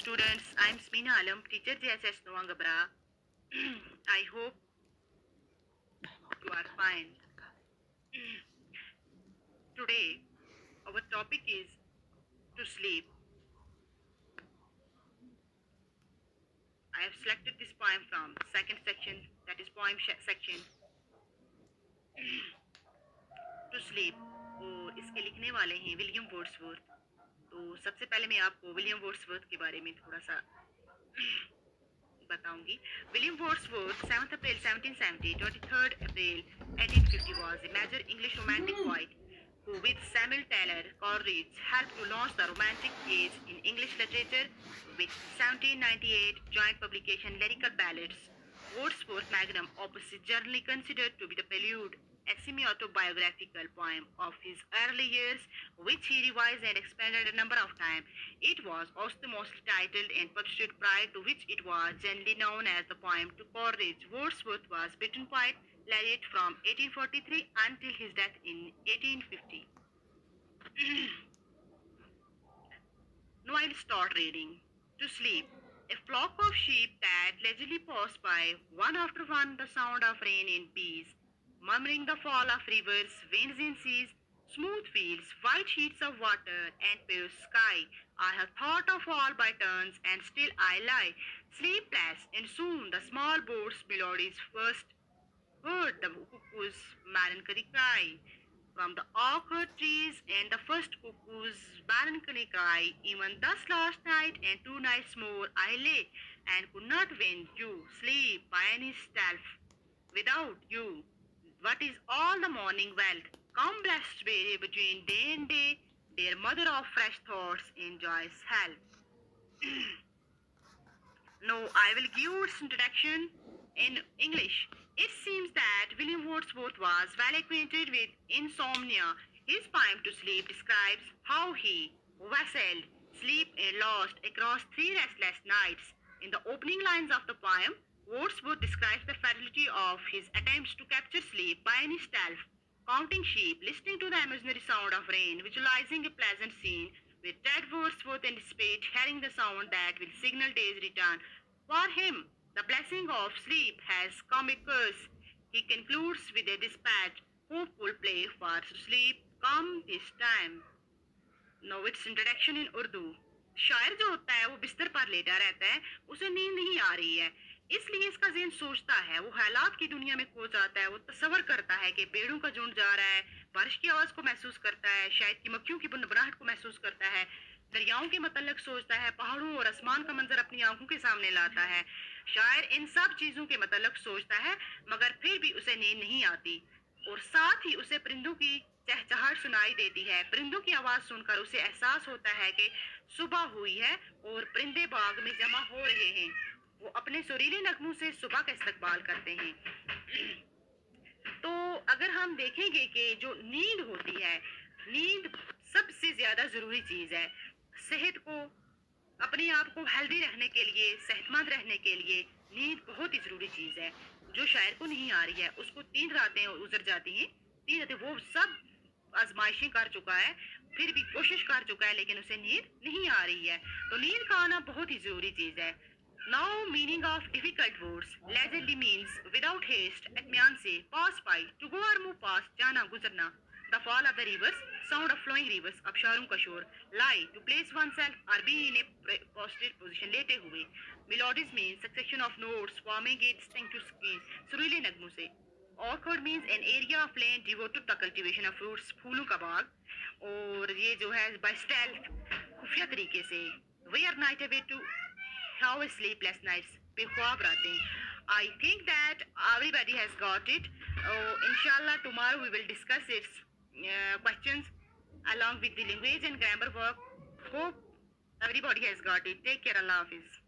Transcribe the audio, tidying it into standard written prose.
students. I'm Smina Alam, teacher JSS Noangabra. I hope you are fine. Today, our topic is to sleep. I have selected this poem from second section, that is poem section. To sleep. और इसके लिखने वाले हैं William Wordsworth. तो सबसे पहले मैं आपको विलियम वर्ड्सवर्थ के बारे में थोड़ा सा बताऊंगी. William Wordsworth, 7th April 1770, 23rd April 1850 was a major English romantic poet who, with Samuel Taylor Coleridge, helped to launch the Romantic age in English literature with 1798 joint publication Lyrical Ballads. Wordsworth's magnum opus is generally considered to be the prelude, a semi-autobiographical poem of his early years, which he revised and expanded a number of times. It was posthumously titled and published prior to which it was generally known as the poem to Coleridge. Wordsworth was Briton poet laureate from 1843 until his death in 1850. Now I'll start reading. To sleep. A flock of sheep that leisurely passed by, one after one, the sound of rain and bees, murmuring the fall of rivers, winds and seas, smooth fields, white sheets of water, and pure sky. I have thought of all by turns, and still I lie, sleepless, and soon the small bird's melodies first heard the cuckoo's melancholy cry. From the oak trees and the first cuckoo's melancholy cry, even thus last night and 2 nights more I lay, and could not win you, sleep by any stealth. Without you, what is all the morning wealth? Come blessed be between day and day, dear mother of fresh thoughts and joyous health. Now I will give its introduction in English. It seems that William Wordsworth was well acquainted with insomnia. His poem To Sleep describes how he wrestled sleep and lost across 3 restless nights. In the opening lines of the poem, Wordsworth describes the fidelity of his attempts to capture sleep by any stealth, counting sheep, listening to the imaginary sound of rain, visualizing a pleasant scene, with Ted Wordsworth anticipate hearing the sound that will signal day's return. For him, the blessing of sleep has come a curse. He concludes with a dispatch, hopeful play for sleep come this time. Now its introduction in Urdu. शायर जो होता है वो बिस्तर पर लेटा रहता है, उसे नींद नहीं आ रही है, इसलिए इसका ज़हन सोचता है, वो हालात की दुनिया में खो जाता है, वो तस्वर करता है कि पेड़ों का झुंड जा रहा है, बारिश की आवाज़ को महसूस करता है, शायद की मक्खियों की बुनबुनाहट को महसूस करता है, दरियाओं के मतलब सोचता है, पहाड़ों और आसमान का मंजर अपनी आंखों के सामने लाता है. शायर इन सब चीज़ों के मतलब सोचता है, मगर फिर भी उसे नींद नहीं आती, और साथ ही उसे परिंदों की चहचहाहट सुनाई देती है. परिंदों की आवाज़ सुनकर उसे एहसास होता है कि सुबह हुई है और परिंदे बाग में जमा हो रहे हैं. वो अपने सुरीले नगमों से सुबह का इस्तकबाल करते हैं. तो अगर हम देखेंगे कि जो नींद होती है, नींद सबसे ज़्यादा ज़रूरी चीज़ है. सेहत को, अपने आप को हेल्दी रहने के लिए, सेहतमंद रहने के लिए नींद बहुत ही ज़रूरी चीज़ है. जो शायर को नहीं आ रही है, उसको 3 रातें गुजर जाती हैं. 3 रातें वो सब आजमाइशें कर चुका है, फिर भी कोशिश कर चुका है, लेकिन उसे नींद नहीं आ रही है. तो नींद का आना बहुत ही ज़रूरी चीज़ है. Now meaning of difficult words. Leisurely means without haste, atmiyan se, pass by, to go or move past, jana, guzarna. The fall of the rivers, sound of flowing rivers, absharon ka shor. Lie, to place oneself or be in a posture position, lete hue. Melodies means succession of notes forming a distinctive scheme, surreal nagmo se. Orchard means an area of land devoted to the cultivation of fruits, फूलों का बाग. और ये जो है by stealth, खुफिया तरीके से. Wear night away to have a sleepless nights, बेख्वाब रातें. I think that everybody has got it. Inshallah, tomorrow we will discuss its questions along with the language and grammar work. Hope everybody has got it. Take care. Allah Hafiz.